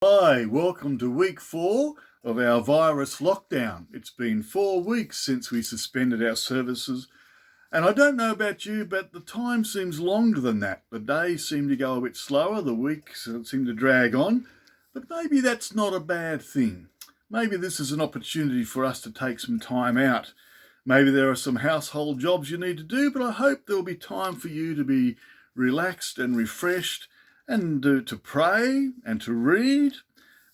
Hi, welcome to week 4 of our virus lockdown. It's been 4 weeks since we suspended our services, and I don't know about you, but the time seems longer than that. The days seem to go a bit slower, the weeks seem to drag on, but maybe that's not a bad thing. Maybe this is an opportunity for us to take some time out. Maybe there are some household jobs you need to do, but I hope there'll be time for you to be relaxed and refreshed and to pray and to read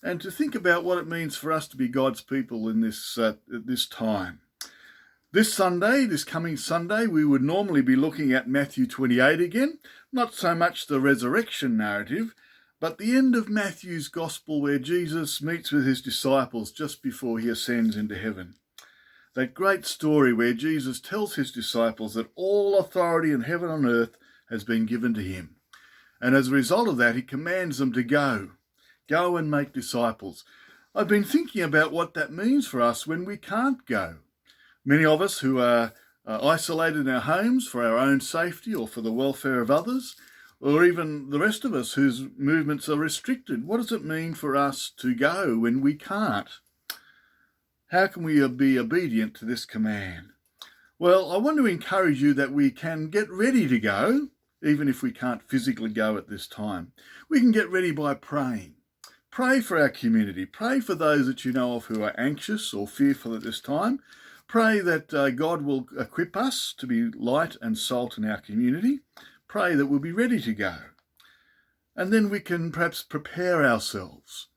and to think about what it means for us to be God's people in this time. This coming Sunday, we would normally be looking at Matthew 28 again, not so much the resurrection narrative, but the end of Matthew's gospel where Jesus meets with his disciples just before he ascends into heaven. That great story where Jesus tells his disciples that all authority in heaven and earth has been given to him. And as a result of that, he commands them to go and make disciples. I've been thinking about what that means for us when we can't go. Many of us who are isolated in our homes for our own safety or for the welfare of others, or even the rest of us whose movements are restricted. What does it mean for us to go when we can't? How can we be obedient to this command? Well, I want to encourage you that we can get ready to go, even if we can't physically go at this time. We can get ready by praying. Pray for our community. Pray for those that you know of who are anxious or fearful at this time. Pray that God will equip us to be light and salt in our community. Pray that we'll be ready to go. And then we can perhaps prepare ourselves.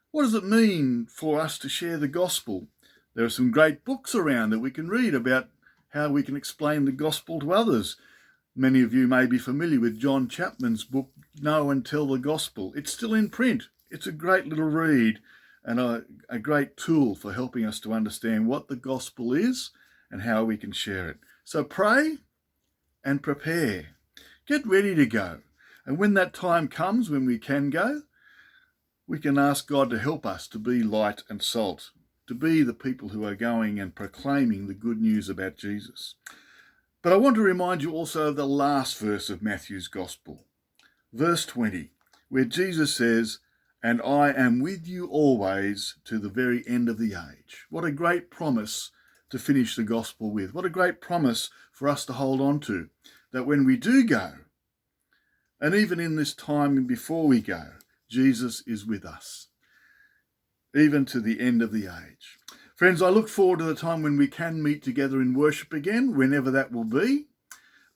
What does it mean for us to share the gospel? There are some great books around that we can read about how we can explain the gospel to others. Many of you may be familiar with John Chapman's book, Know and Tell the Gospel. It's still in print. It's a great little read and a great tool for helping us to understand what the gospel is and how we can share it. So pray and prepare. Get ready to go. And when that time comes, when we can go, we can ask God to help us to be light and salt, to be the people who are going and proclaiming the good news about Jesus. But I want to remind you also of the last verse of Matthew's Gospel, verse 20, where Jesus says, "And I am with you always to the very end of the age." What a great promise to finish the Gospel with. What a great promise for us to hold on to, that when we do go, and even in this time before we go, Jesus is with us, even to the end of the age. Friends, I look forward to the time when we can meet together in worship again, whenever that will be.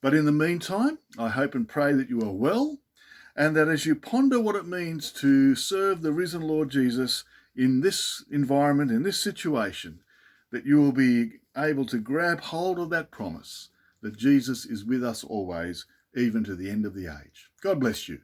But in the meantime, I hope and pray that you are well, and that as you ponder what it means to serve the risen Lord Jesus in this environment, in this situation, that you will be able to grab hold of that promise that Jesus is with us always, even to the end of the age. God bless you.